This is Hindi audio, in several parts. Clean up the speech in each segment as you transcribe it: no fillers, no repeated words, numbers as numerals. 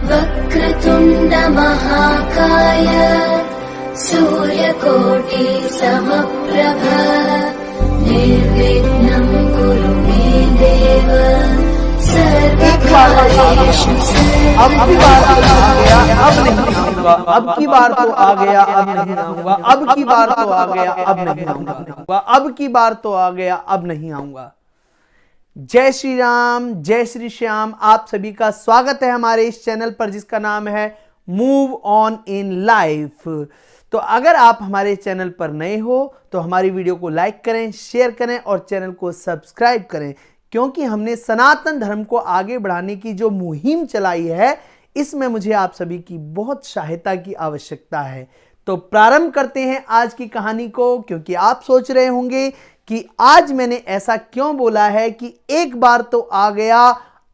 वक्रतुण्ड महाकाय सूर्यकोटि समप्रभ निर्विघ्नं कुरु मे देव सर्वकार्येषु अब की बार तो आ गया अब नहीं आऊंगा, अब की बार तो आ गया अब नहीं आऊंगा, अब की बार तो आ गया अब नहीं आऊंगा, अब की बार तो आ गया अब नहीं आऊंगा। जय श्री राम, जय श्री श्याम। आप सभी का स्वागत है हमारे इस चैनल पर जिसका नाम है मूव ऑन इन लाइफ। तो अगर आप हमारे चैनल पर नए हो तो हमारी वीडियो को लाइक करें, शेयर करें और चैनल को सब्सक्राइब करें, क्योंकि हमने सनातन धर्म को आगे बढ़ाने की जो मुहिम चलाई है इसमें मुझे आप सभी की बहुत सहायता की आवश्यकता है। तो प्रारंभ करते हैं आज की कहानी को, क्योंकि आप सोच रहे होंगे कि आज मैंने ऐसा क्यों बोला है कि एक बार तो आ गया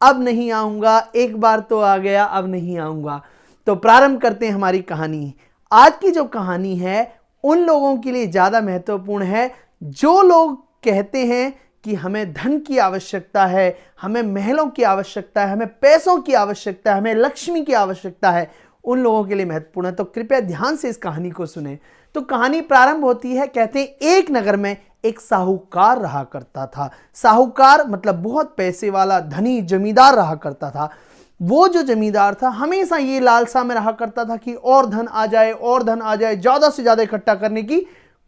अब नहीं आऊंगा, एक बार तो आ गया अब नहीं आऊंगा। तो प्रारंभ करते हैं हमारी कहानी। आज की जो कहानी है उन लोगों के लिए ज्यादा महत्वपूर्ण है जो लोग कहते हैं कि हमें धन की आवश्यकता है, हमें महलों की आवश्यकता है, हमें पैसों की आवश्यकता है, हमें लक्ष्मी की आवश्यकता है। उन लोगों के लिए महत्वपूर्ण है। तो कृपया ध्यान से इस कहानी को सुने। तो कहानी प्रारंभ होती है, कहते हैं एक नगर में एक साहूकार रहा करता था। साहूकार मतलब बहुत पैसे वाला धनी जमींदार रहा करता था। वो जो जमींदार था हमेशा ये लालसा में रहा करता था कि और धन आ जाए, और धन आ जाए, ज्यादा से ज्यादा इकट्ठा करने की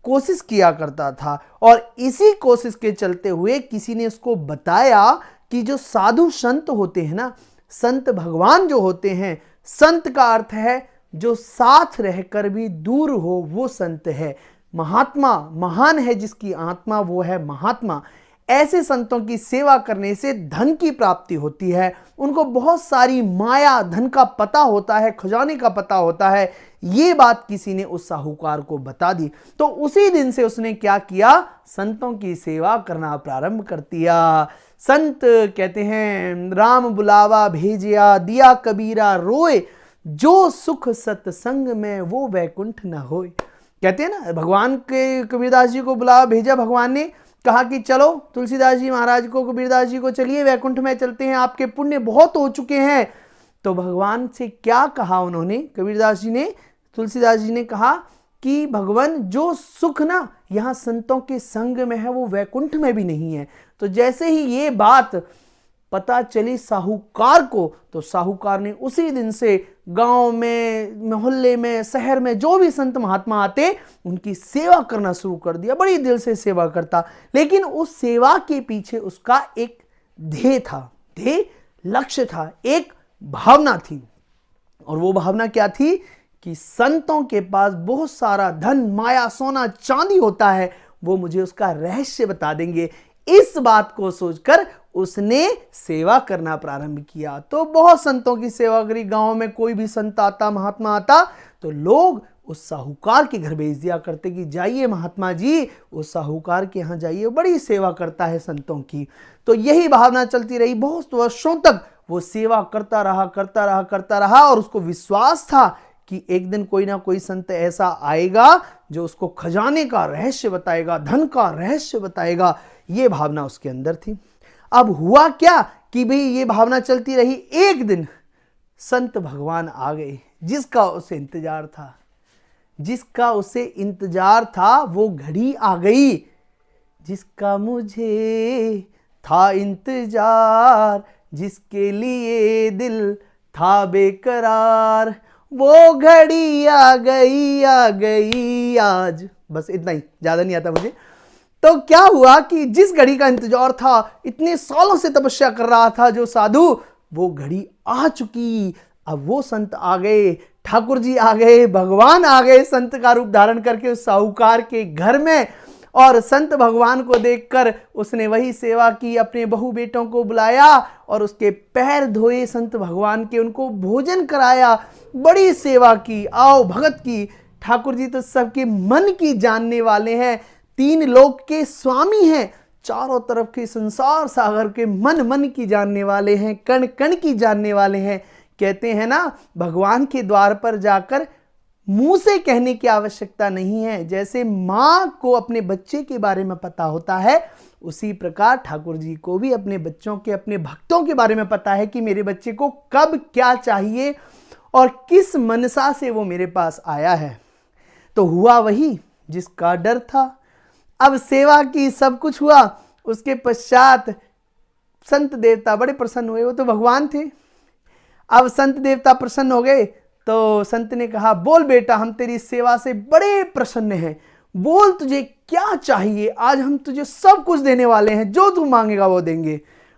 कोशिश किया करता था। और इसी कोशिश के चलते हुए किसी ने उसको बताया कि जो साधु संत होते हैं ना, संत भगवान जो होते हैं, संत का अर्थ है जो साथ रहकर भी दूर हो वो संत है। महात्मा महान है जिसकी आत्मा, वो है महात्मा। ऐसे संतों की सेवा करने से धन की प्राप्ति होती है। उनको बहुत सारी माया धन का पता होता है, खजाने का पता होता है। ये बात किसी ने उस साहूकार को बता दी। तो उसी दिन से उसने क्या किया, संतों की सेवा करना प्रारंभ कर दिया। संत कहते हैं राम बुलावा भेजिया, दिया कबीरा रोए, जो सुख सत्संग में वो वैकुंठ न होए। कहते हैं ना, भगवान के कबीरदास जी को बुलावा भेजा भगवान ने, कहा कि चलो तुलसीदास जी महाराज को, कबीरदास जी को, चलिए वैकुंठ में चलते हैं, आपके पुण्य बहुत हो चुके हैं। तो भगवान से क्या कहा उन्होंने, कबीरदास जी ने, तुलसीदास जी ने कहा कि भगवान जो सुख ना यहाँ संतों के संग में है वो वैकुंठ में भी नहीं है। तो जैसे ही ये बात पता चली साहूकार को, तो साहूकार ने उसी दिन से गांव में, मोहल्ले में, शहर में जो भी संत महात्मा आते उनकी सेवा करना शुरू कर दिया। बड़ी दिल से सेवा करता, लेकिन उस सेवा के पीछे उसका एक ध्येय था, ध्येय लक्ष्य था, एक भावना थी। और वो भावना क्या थी कि संतों के पास बहुत सारा धन, माया, सोना, चांदी होता है, वो मुझे उसका रहस्य बता देंगे। इस बात को सोचकर उसने सेवा करना प्रारंभ किया। तो बहुत संतों की सेवा करी। गांव में कोई भी संत आता, महात्मा आता, तो लोग उस साहूकार के घर भेज दिया करते कि जाइए महात्मा जी, उस साहूकार के यहाँ जाइए, बड़ी सेवा करता है संतों की। तो यही भावना चलती रही। बहुत वर्षों तक वो सेवा करता रहा और उसको विश्वास था कि एक दिन कोई ना कोई संत ऐसा आएगा जो उसको खजाने का रहस्य बताएगा, धन का रहस्य बताएगा। ये भावना उसके अंदर थी। अब हुआ क्या कि भाई ये भावना चलती रही। एक दिन संत भगवान आ गए, जिसका उसे इंतजार था, जिसका उसे इंतजार था वो घड़ी आ गई, जिसका मुझे था इंतजार, जिसके लिए दिल था बेकरार, वो घड़ी आ गई आज। बस इतना ही, ज्यादा नहीं आता मुझे। तो क्या हुआ कि जिस घड़ी का इंतजार था, इतने सालों से तपस्या कर रहा था जो साधु, वो घड़ी आ चुकी। अब वो संत आ गए, ठाकुर जी आ गए, भगवान आ गए संत का रूप धारण करके उस साहूकार के घर में। और संत भगवान को देखकर उसने वही सेवा की, अपने बहू बेटों को बुलाया और उसके पैर धोए संत भगवान के, उनको भोजन कराया, बड़ी सेवा की, आओ भगत की। ठाकुर जी तो सबके मन की जानने वाले हैं, तीन लोक के स्वामी हैं, चारों तरफ के संसार सागर के मन मन की जानने वाले हैं, कण कण की जानने वाले हैं। कहते हैं ना, भगवान के द्वार पर जाकर मुंह से कहने की आवश्यकता नहीं है। जैसे माँ को अपने बच्चे के बारे में पता होता है, उसी प्रकार ठाकुर जी को भी अपने बच्चों के, अपने भक्तों के बारे में पता है कि मेरे बच्चे को कब क्या चाहिए और किस मनसा से वो मेरे पास आया है। तो हुआ वही जिसका डर था। अब सेवा की, सब कुछ हुआ। उसके पश्चात संत देवता बड़े प्रसन्न हुए, वो तो भगवान थे। अब संत देवता प्रसन्न हो गए तो संत ने कहा, बोल बेटा, हम तेरी सेवा से बड़े प्रसन्न हैं, बोल तुझे क्या चाहिए, आज हम तुझे सब कुछ देने वाले हैं, जो तू मांगेगा वो देंगे।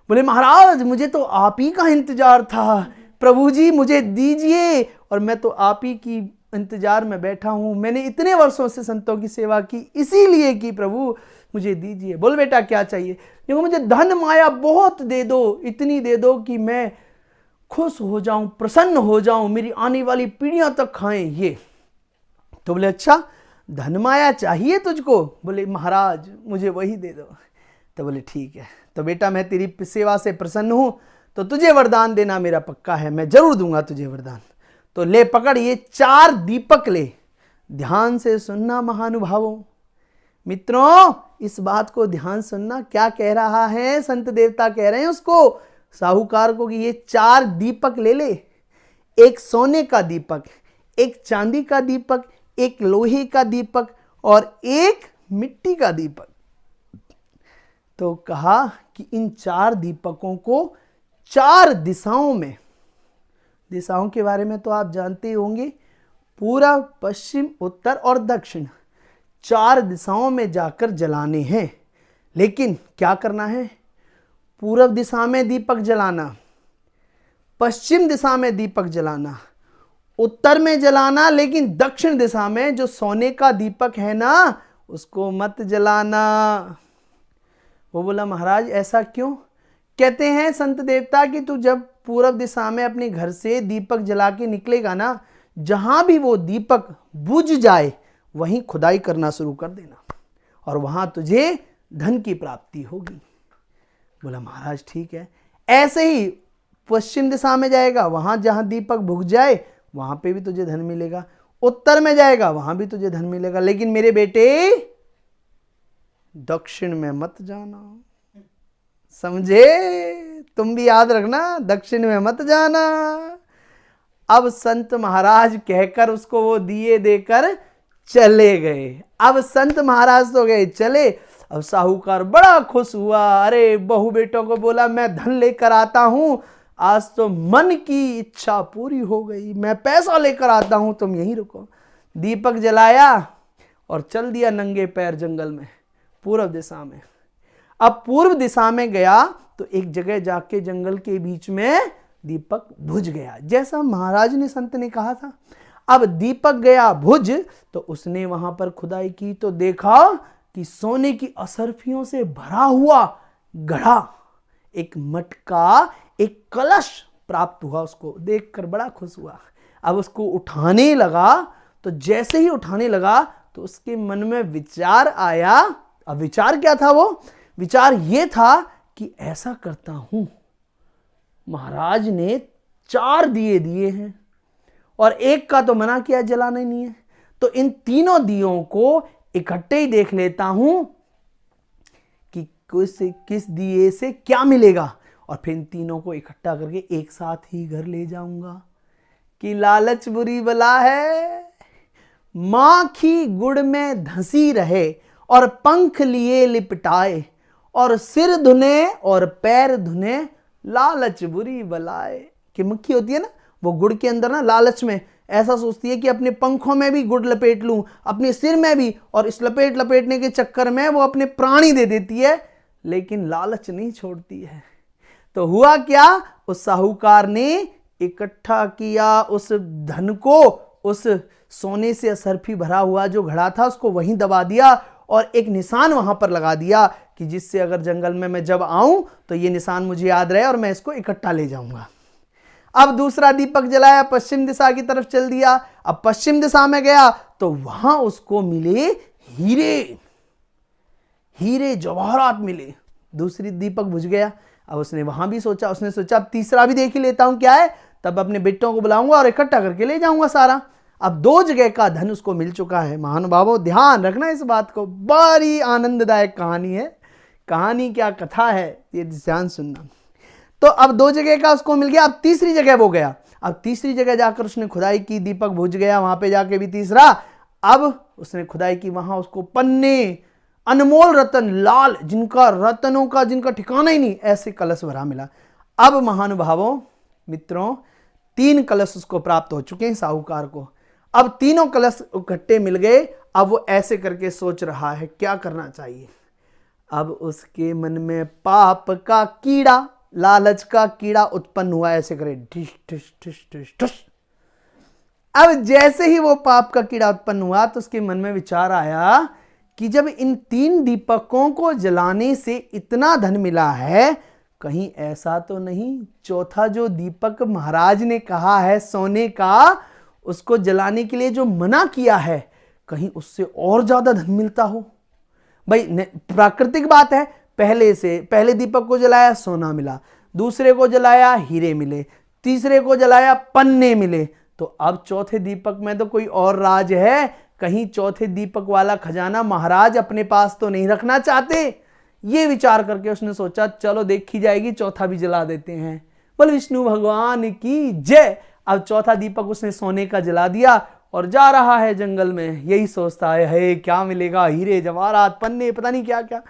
बोले महाराज, मुझे तो आप ही का इंतजार था, प्रभु जी मुझे दीजिए, और मैं तो आप ही की इंतजार में बैठा हूं। मैंने इतने वर्षों से संतों की सेवा की, इसीलिए कि प्रभु मुझे दीजिए। बोल बेटा क्या चाहिए? देखो, मुझे धन माया बहुत दे दो, इतनी दे दो कि मैं खुश हो जाऊं, प्रसन्न हो जाऊं, मेरी आने वाली पीढ़ियां तक खाएं ये। तो बोले अच्छा, धन माया चाहिए तुझको? बोले महाराज मुझे वही दे दो। तो बोले ठीक है, तो बेटा मैं तेरी सेवा से प्रसन्न हूं, तो तुझे वरदान देना मेरा पक्का है, मैं जरूर दूंगा तुझे वरदान। तो ले पकड़, ये 4 दीपक ले, ध्यान से सुनना महानुभावों। मित्रों, इस बात को ध्यान सुनना, क्या कह रहा है संत देवता? कह रहे हैं उसको, साहूकार को, कि ये 4 दीपक ले ले, एक सोने का दीपक, एक चांदी का दीपक, एक लोहे का दीपक और एक मिट्टी का दीपक। तो कहा कि इन 4 दीपकों को 4 दिशाओं में, दिशाओं के बारे में तो आप जानते ही होंगे, पूर्व, पश्चिम, उत्तर और दक्षिण, 4 दिशाओं में जाकर जलाने हैं। लेकिन क्या करना है? पूर्व दिशा में दीपक जलाना, पश्चिम दिशा में दीपक जलाना, उत्तर में जलाना, लेकिन दक्षिण दिशा में जो सोने का दीपक है ना, उसको मत जलाना। वो बोला महाराज ऐसा क्यों? कहते हैं संत देवता कि तू जब पूर्व दिशा में अपने घर से दीपक जला के निकलेगा ना, जहां भी वो दीपक बुझ जाए वहीं खुदाई करना शुरू कर देना, और वहां तुझे धन की प्राप्ति होगी। बोला महाराज ठीक है। ऐसे ही पश्चिम दिशा में जाएगा, वहां जहां दीपक बुझ जाए वहां पे भी तुझे धन मिलेगा, उत्तर में जाएगा वहां भी तुझे धन मिलेगा, लेकिन मेरे बेटे दक्षिण में मत जाना। समझे? तुम भी याद रखना, दक्षिण में मत जाना। अब संत महाराज कहकर उसको वो दिए देकर चले गए। अब संत महाराज तो गए चले। अब साहूकार बड़ा खुश हुआ, अरे बहू बेटों को बोला मैं धन लेकर आता हूं, आज तो मन की इच्छा पूरी हो गई, मैं पैसा लेकर आता हूं, तुम यहीं रुको। दीपक जलाया और चल दिया नंगे पैर जंगल में, पूर्व दिशा में। अब पूर्व दिशा में गया तो एक जगह जाके जंगल के बीच में दीपक बुझ गया, जैसा महाराज ने, संत ने कहा था। अब दीपक गया बुझ, तो उसने वहां पर खुदाई की तो देखा कि सोने की असरफियों से भरा हुआ घड़ा, एक मटका, एक कलश प्राप्त हुआ। उसको देखकर बड़ा खुश हुआ। अब उसको उठाने लगा, तो जैसे ही उठाने लगा तो उसके मन में विचार आया। अब विचार क्या था? वो विचार ये था कि ऐसा करता हूं, महाराज ने 4 दिए दिए हैं और एक का तो मना किया, जलाना ही नहीं है, तो इन तीनों दियों को इकट्ठे ही देख लेता हूं कि किस दिए से क्या मिलेगा, और फिर इन तीनों को इकट्ठा करके एक साथ ही घर ले जाऊंगा। कि लालच बुरी बला है, माखी गुड़ में धंसी रहे और पंख लिए लिपटाए, और सिर धुने और पैर धुने, लालच बुरी बलाए। कि मक्खी होती है ना, वो गुड़ के अंदर ना लालच में ऐसा सोचती है कि अपने पंखों में भी गुड़ लपेट लूं, अपने सिर में भी, और इस लपेटने के चक्कर में वो अपने प्राणी दे देती है, लेकिन लालच नहीं छोड़ती है। तो हुआ क्या? उस साहूकार ने इकट्ठा किया उस धन को, उस सोने से असरफी भरा हुआ जो घड़ा था उसको वहीं दबा दिया, और एक निशान वहां पर लगा दिया कि जिससे अगर जंगल में मैं जब आऊं तो ये निशान मुझे याद रहे और मैं इसको इकट्ठा ले जाऊंगा। अब दूसरा दीपक जलाया, पश्चिम दिशा की तरफ चल दिया। अब पश्चिम दिशा में गया तो वहां उसको मिले हीरे, हीरे जवाहरात मिले। दूसरी दीपक बुझ गया। अब उसने वहां भी सोचा, उसने सोचा अब तीसरा भी देख ही लेता हूं क्या है, तब अपने बेटों को बुलाऊंगा और इकट्ठा करके ले जाऊंगा सारा। अब 2 जगह का धन उसको मिल चुका है। महानुभावों ध्यान रखना इस बात को, बड़ी आनंददायक कहानी है कहानी क्या कथा है, ये ध्यान सुनना। तो अब 2 जगह का उसको मिल गया, अब तीसरी जगह वो गया। अब तीसरी जगह जाकर उसने खुदाई की, दीपक बुझ गया, वहां पे जाके भी तीसरा। अब उसने खुदाई की, वहां उसको पन्ने, अनमोल रतन, लाल, जिनका रतनों का जिनका ठिकाना ही नहीं, ऐसे कलश भरा मिला। अब महानुभावों मित्रों 3 कलश उसको प्राप्त हो चुके हैं साहूकार को। अब तीनों कलश इकट्ठे मिल गए। अब वो ऐसे करके सोच रहा है क्या करना चाहिए। अब उसके मन में पाप का कीड़ा, लालच का कीड़ा उत्पन्न हुआ, ऐसे करे ढिश ढिश ढिश ढिश ढिश। अब जैसे ही वो पाप का कीड़ा उत्पन्न हुआ तो उसके मन में विचार आया कि जब इन 3 दीपकों को जलाने से इतना धन मिला है, कहीं ऐसा तो नहीं चौथा जो दीपक महाराज ने कहा है सोने का, उसको जलाने के लिए जो मना किया है, कहीं उससे और ज्यादा धन मिलता हो। भाई प्राकृतिक बात है, पहले दीपक को जलाया सोना मिला, दूसरे को जलाया हीरे मिले, तीसरे को जलाया पन्ने मिले, तो अब चौथे दीपक में तो कोई और राज है, कहीं चौथे दीपक वाला खजाना महाराज अपने पास तो नहीं रखना चाहते। ये विचार करके उसने सोचा चलो देखी जाएगी, चौथा भी जला देते हैं। बोल विष्णु भगवान की जय। अब चौथा दीपक उसने सोने का जला दिया और जा रहा है जंगल में, यही सोचता है क्या मिलेगा, हीरे जवाहरात पन्ने पता नहीं क्या क्या।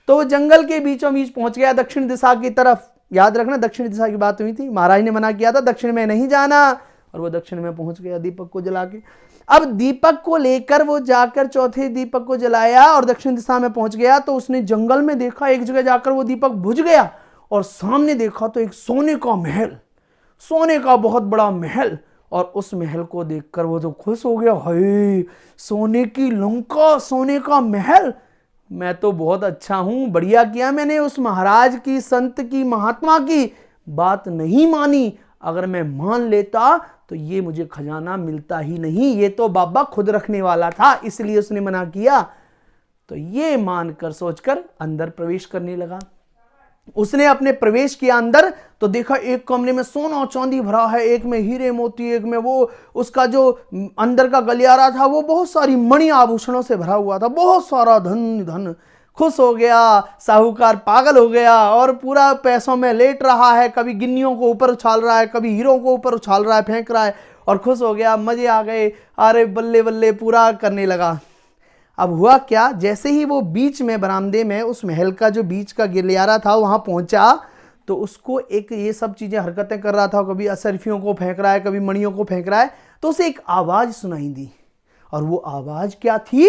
तो वो जंगल के बीचों बीच पहुंच गया, दक्षिण दिशा की तरफ। याद रखना दक्षिण दिशा की बात हुई थी, महाराज ने मना किया था दक्षिण में नहीं जाना, और वो दक्षिण में पहुंच गया दीपक को जला के। अब दीपक को लेकर वो जाकर चौथे दीपक को जलाया और दक्षिण दिशा में पहुंच गया। तो उसने जंगल में देखा, एक जगह जाकर वो दीपक बुझ गया और सामने देखा तो एक सोने का महल, सोने का बहुत बड़ा महल। और उस महल को देखकर वो तो खुश हो गया, हाय सोने की लंका, सोने का महल, मैं तो बहुत अच्छा हूं, बढ़िया किया मैंने उस महाराज की, संत की, महात्मा की बात नहीं मानी। अगर मैं मान लेता तो ये मुझे खजाना मिलता ही नहीं, ये तो बाबा खुद रखने वाला था, इसलिए उसने मना किया। तो ये मानकर सोचकर अंदर प्रवेश करने लगा। उसने अपने प्रवेश किया अंदर तो देखा एक कमरे में सोना चांदी भरा है, एक में हीरे मोती, एक में वो उसका जो अंदर का गलियारा था वो बहुत सारी मणि आभूषणों से भरा हुआ था, बहुत सारा धन धन। खुश हो गया साहूकार, पागल हो गया और पूरा पैसों में लेट रहा है, कभी गिन्नियों को ऊपर उछाल रहा है, कभी हीरों को ऊपर उछाल रहा है, फेंक रहा है, और खुश हो गया, मजे आ गए, अरे बल्ले बल्ले पूरा करने लगा। अब हुआ क्या, जैसे ही वो बीच में बरामदे में उस महल का जो बीच का गलियारा था वहां पहुंचा तो उसको एक ये सब चीजें हरकतें कर रहा था, कभी असरफियों को फेंक रहा है, कभी मणियों को फेंक रहा है, तो उसे एक आवाज सुनाई दी। और वो आवाज क्या थी,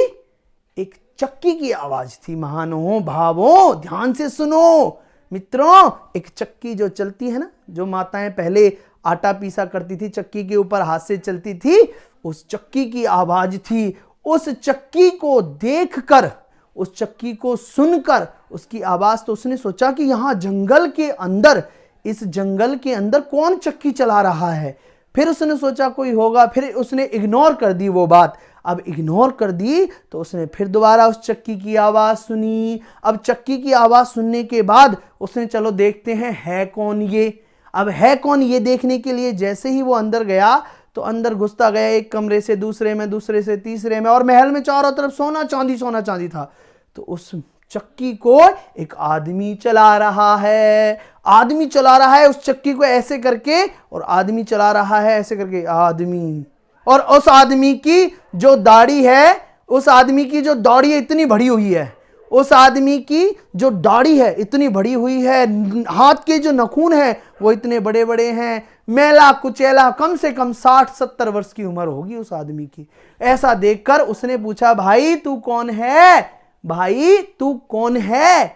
एक चक्की की आवाज थी। महानो भावों ध्यान से सुनो मित्रों, एक चक्की जो चलती है ना, जो माताएं पहले आटा पीसा करती थी, चक्की के ऊपर हाथ से चलती थी, उस चक्की की आवाज थी। उस चक्की को देखकर, उस चक्की को सुनकर, उसकी आवाज, तो उसने सोचा कि यहां जंगल के अंदर, इस जंगल के अंदर कौन चक्की चला रहा है। फिर उसने सोचा कोई होगा, फिर उसने इग्नोर कर दी वो बात। अब इग्नोर कर दी तो उसने फिर दोबारा उस चक्की की आवाज सुनी। अब चक्की की आवाज सुनने के बाद उसने चलो देखते हैं है कौन ये। अब है कौन ये देखने के लिए जैसे ही वो अंदर गया तो अंदर घुसता गया, एक कमरे से दूसरे में, दूसरे से तीसरे में, और महल में चारों तरफ सोना चांदी था। तो उस चक्की को एक आदमी चला रहा है, आदमी चला रहा है उस चक्की को ऐसे करके, और आदमी चला रहा है ऐसे करके आदमी। और उस आदमी की जो दाढ़ी है, उस आदमी की जो दाढ़ी है इतनी बड़ी हुई है, उस आदमी की जो दाढ़ी है इतनी बड़ी हुई है, हाथ के जो नखून है वो इतने बड़े बड़े हैं, मैला कुचैला, कम से कम 60-70 वर्ष की उम्र होगी उस आदमी की। ऐसा देखकर उसने पूछा, भाई तू कौन है, भाई तू कौन है?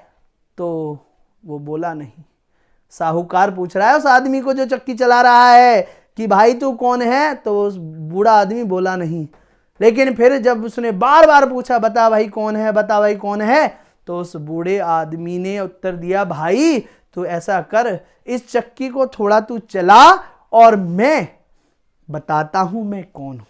तो वो बोला नहीं। साहूकार पूछ रहा है उस आदमी को जो चक्की चला रहा है कि भाई तू कौन है, तो उस बूढ़ा आदमी बोला नहीं। लेकिन फिर जब उसने बार बार पूछा, बता भाई कौन है, बता भाई कौन है, तो उस बूढ़े आदमी ने उत्तर दिया, भाई तू ऐसा कर, इस चक्की को थोड़ा तू चला और मैं बताता हूं मैं कौन हूं।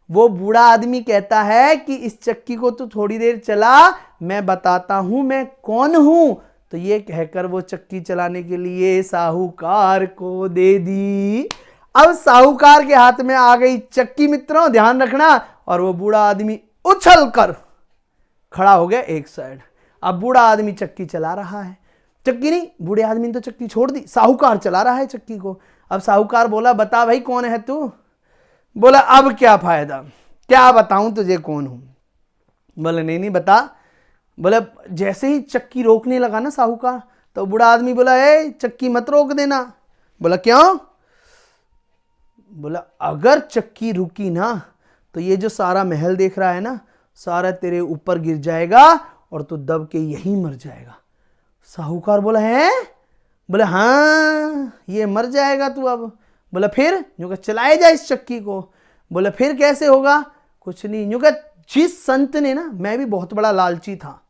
वो बूढ़ा आदमी कहता है कि इस चक्की को तू थोड़ी देर चला, मैं बताता हूं मैं कौन हूं। तो ये कहकर वो चक्की चलाने के लिए साहूकार को दे दी। अब साहूकार के हाथ में आ गई चक्की मित्रों, ध्यान रखना, और वो बूढ़ा आदमी उछल कर खड़ा हो गया एक साइड। अब बूढ़ा आदमी चक्की चला रहा है, चक्की नहीं, बूढ़े आदमी ने तो चक्की छोड़ दी, साहूकार चला रहा है चक्की को। अब साहूकार बोला बता भाई कौन है तू? बोला अब क्या फायदा, क्या बताऊं तुझे कौन हूं? बोले नहीं बता। बोले जैसे ही चक्की रोकने लगा ना साहूकार, तो बूढ़ा आदमी बोला ए चक्की मत रोक देना। बोला क्यों? बोला अगर चक्की रुकी ना तो ये जो सारा महल देख रहा है ना, सारा तेरे ऊपर गिर जाएगा और तू दब के यहीं मर जाएगा। साहूकार बोला है? बोले हाँ ये मर जाएगा तू अब। बोला फिर? यूं कहा चलाए जा इस चक्की को। बोला फिर कैसे होगा? कुछ नहीं, यूं कहा जिस संत ने ना, मैं भी बहुत बड़ा लालची था,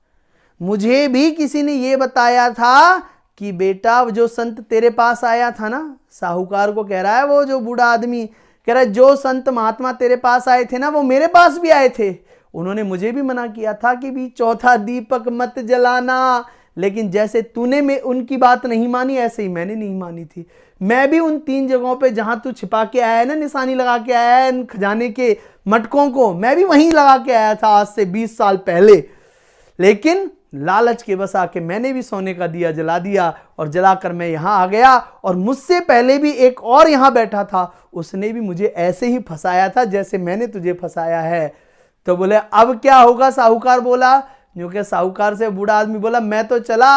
मुझे भी किसी ने ये बताया था कि बेटा जो संत तेरे पास आया था ना, साहूकार को कह रहा है वो जो बूढ़ा आदमी, कह रहा है जो संत महात्मा तेरे पास आए थे ना वो मेरे पास भी आए थे, उन्होंने मुझे भी मना किया था कि भी चौथा दीपक मत जलाना, लेकिन जैसे तूने में उनकी बात नहीं मानी ऐसे ही मैंने नहीं मानी थी। मैं भी उन 3 जगहों पे जहां तू छिपा के आया है ना, निशानी लगा के आया है खजाने के मटकों को, मैं भी वहीं लगा के आया था आज से 20 साल पहले, लेकिन लालच के बस आके मैंने भी सोने का दिया जला दिया और जलाकर मैं यहां आ गया, और मुझसे पहले भी एक और यहां बैठा था, उसने भी मुझे ऐसे ही फंसाया था जैसे मैंने तुझे फंसाया है। तो बोले अब क्या होगा? साहूकार बोला। क्योंकि साहूकार से बूढ़ा आदमी बोला मैं तो चला,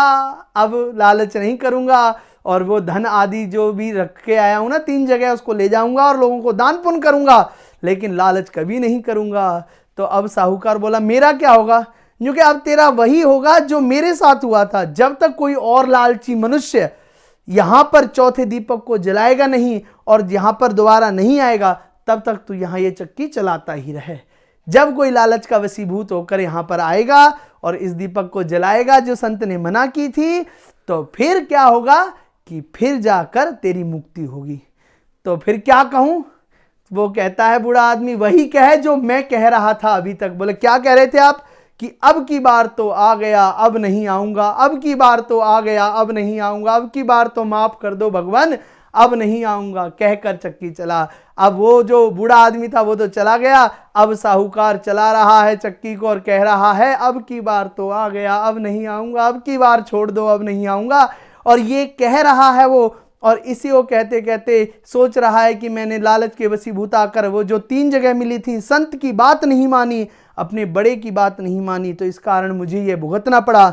अब लालच नहीं करूंगा, और वो धन आदि जो भी रख के आया हूं ना 3 जगह उसको ले जाऊंगा और लोगों को दान पुण्य करूंगा, लेकिन लालच कभी नहीं करूंगा। तो अब साहूकार बोला मेरा क्या होगा? क्योंकि अब तेरा वही होगा जो मेरे साथ हुआ था। जब तक कोई और लालची मनुष्य यहां पर चौथे दीपक को जलाएगा नहीं और यहां पर दोबारा नहीं आएगा, तब तक तू यहां ये चक्की चलाता ही रहे। जब कोई लालच का वशीभूत होकर यहां पर आएगा और इस दीपक को जलाएगा जो संत ने मना की थी, तो फिर क्या होगा कि फिर जाकर तेरी मुक्ति होगी। तो फिर क्या कहूं? वो कहता है बूढ़ा आदमी वही कहे जो मैं कह रहा था अभी तक। बोले क्या कह रहे थे आप? कि अब की बार तो आ गया अब नहीं आऊंगा, अब की बार तो आ गया अब नहीं आऊंगा, अब की बार तो माफ कर दो भगवान अब नहीं आऊंगा, कहकर चक्की चला। अब वो जो बूढ़ा आदमी था वो तो चला गया, अब साहूकार चला रहा है चक्की को और कह रहा है अब की बार तो आ गया अब नहीं आऊंगा, अब की बार छोड़ दो अब नहीं आऊंगा। और ये कह रहा है वो, और इसी को कहते कहते सोच रहा है कि मैंने लालच के वशीभूत आकर वो जो 3 जगह मिली थी, संत की बात नहीं मानी, अपने बड़े की बात नहीं मानी, तो इस कारण मुझे ये भुगतना पड़ा।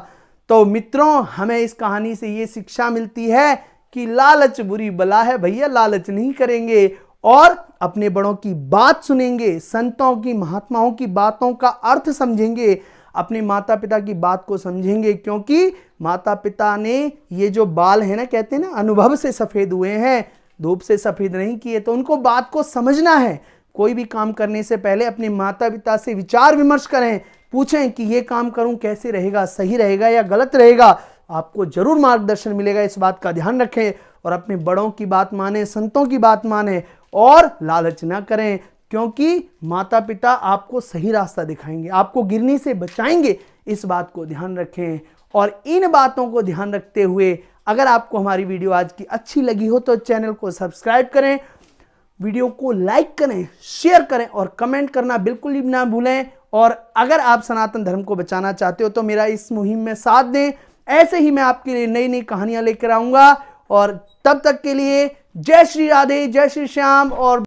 तो मित्रों हमें इस कहानी से ये शिक्षा मिलती है कि लालच बुरी बला है भैया, लालच नहीं करेंगे और अपने बड़ों की बात सुनेंगे, संतों की महात्माओं की बातों का अर्थ समझेंगे, अपने माता पिता की बात को समझेंगे, क्योंकि माता पिता ने ये जो बाल है ना, कहते हैं ना अनुभव से सफेद हुए हैं, धूप से सफेद नहीं किए, तो उनको बात को समझना है। कोई भी काम करने से पहले अपने माता पिता से विचार विमर्श करें, पूछें कि ये काम करूं कैसे रहेगा, सही रहेगा या गलत रहेगा, आपको जरूर मार्गदर्शन मिलेगा। इस बात का ध्यान रखें और अपने बड़ों की बात माने, संतों की बात माने और लालच ना करें, क्योंकि माता पिता आपको सही रास्ता दिखाएंगे, आपको गिरने से बचाएंगे। इस बात को ध्यान रखें। और इन बातों को ध्यान रखते हुए अगर आपको हमारी वीडियो आज की अच्छी लगी हो तो चैनल को सब्सक्राइब करें, वीडियो को लाइक करें, शेयर करें और कमेंट करना बिल्कुल भी ना भूलें। और अगर आप सनातन धर्म को बचाना चाहते हो तो मेरा इस मुहिम में साथ दें। ऐसे ही मैं आपके लिए नई नई कहानियां लेकर आऊंगा। और तब तक के लिए जय श्री राधे, जय श्री श्याम और